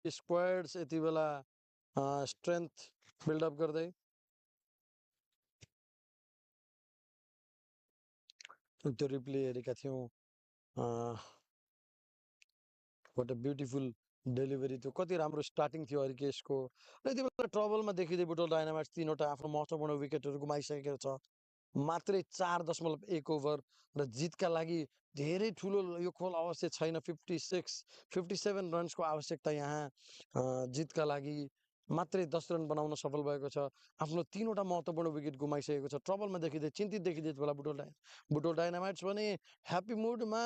Squads यति बेला strength build-up गर्दै त्यो रिप्ले हेरेका थियौँ। वाट अ ब्युटिफुल डेलिभरी, त्यो कति राम्रो स्टार्टिङ थियो हरिकेशको। र यति बेला ट्रबलमा देखिँदै बुटोल डाइनामाइट्स 3वटा आफ्नो महत्त्वपूर्ण विकेटहरू गुमाइसकेको छ। मात्रै 4.1 ओभर र जितका लागि धेरै ठुलो यो खोल आवश्यक छैन। 57 रन्सको आवश्यकता यहाँ जितका लागि मात्रै 10 रन बनाउन सफल भएको छ। आफ्नो 3वटा महत्त्वपूर्ण विकेट गुमाइसकेको छ। ट्रबलमा देखिँदै चिन्तित देखिँदै बेला बुटोल डाइनामाइट्स पनि ह्याप्पी मुडमा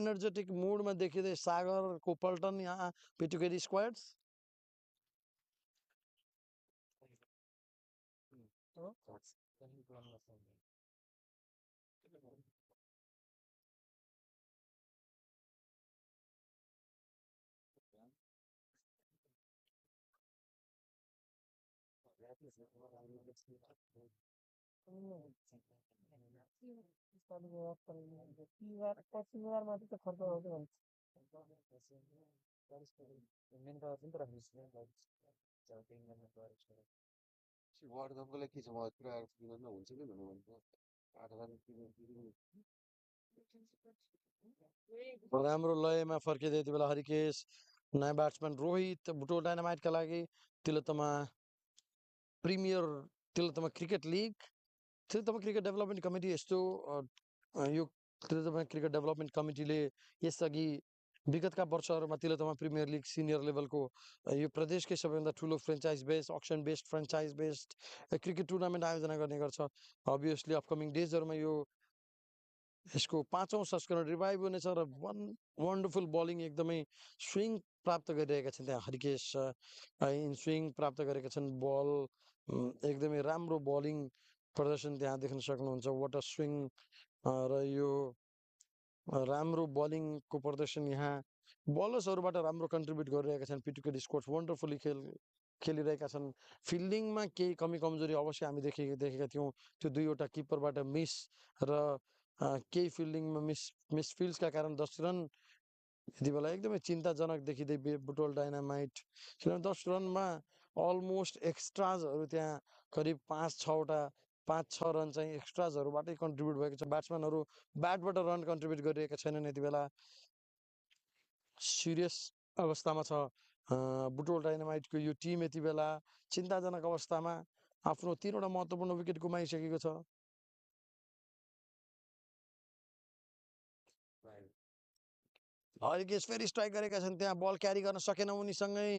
एनर्जेटिक मुडमा देखिँदै सागरको पल्टन यहाँ पिटुकेरी स्क्वाड्स। राम्रो लयमा फर्किँदै यति बेला हरिकेश, नयाँ ब्याट्सम्यान रोहित बुटोल डाइनामाइटका लागि। Tilottama premier, Tilottama cricket league, Tilottama cricket development committee यस्तो यो तिलोत्तमा क्रिकेट डेभलपमेन्ट कमिटीले यसअघि विगतका वर्षहरूमा तिलोत्तमा प्रिमियर लिग सिनियर लेभलको यो प्रदेशकै सबैभन्दा ठुलो franchise based auction based franchise based cricket tournament आयोजना गर्ने गर्छ। अभियसली अपकमिङ डेजहरूमा यो यसको 5औं संस्करण रिभाइभ हुनेछ र वन्डरफुल बलिङ एकदमै स्विङ प्राप्त गरिरहेका छन् त्यहाँ हरिकेश। इन स्विङ प्राप्त गरेका छन्, बल एकदमै राम्रो बलिङ प्रदर्शन त्यहाँ देख्न सक्नुहुन्छ। वाट अ स्विङ र यो राम्रो बलिङको प्रदर्शन यहाँ बलर्सहरूबाट राम्रो कन्ट्रिब्युट गरिरहेका छन्। पिटुकेडी स्क्वाड्स वन्डरफुली खेलिरहेका छन्। फिल्डिङमा केही कमी कमजोरी अवश्य हामी देखेका थियौँ। त्यो 2वटा किपरबाट मिस र केही फिल्डिङमा मिसफिल्ड्सका कारण 10 रन यति बेला एकदमै चिन्ताजनक देखिँदै बुटोल डाइनामाइट। किनभने 10 रनमा अलमोस्ट एक्स्ट्राजहरू त्यहाँ करिब 5-6 रन चाहिँ एक्स्ट्राजहरूबाटै कन्ट्रिब्युट भएको छ। ब्याट्सम्यानहरू ब्याटबाट रन कन्ट्रिब्युट गरिरहेका छैनन्। यति बेला सिरियस अवस्थामा छ बुटोल डाइनामाइटको यो टिम। यति बेला चिन्ताजनक अवस्थामा आफ्नो 3वटा महत्त्वपूर्ण विकेट गुमाइसकेको छ। हरिकेश फेरि स्ट्राइक गरेका छन्, त्यहाँ बल क्यारी गर्न सकेन उनीसँगै।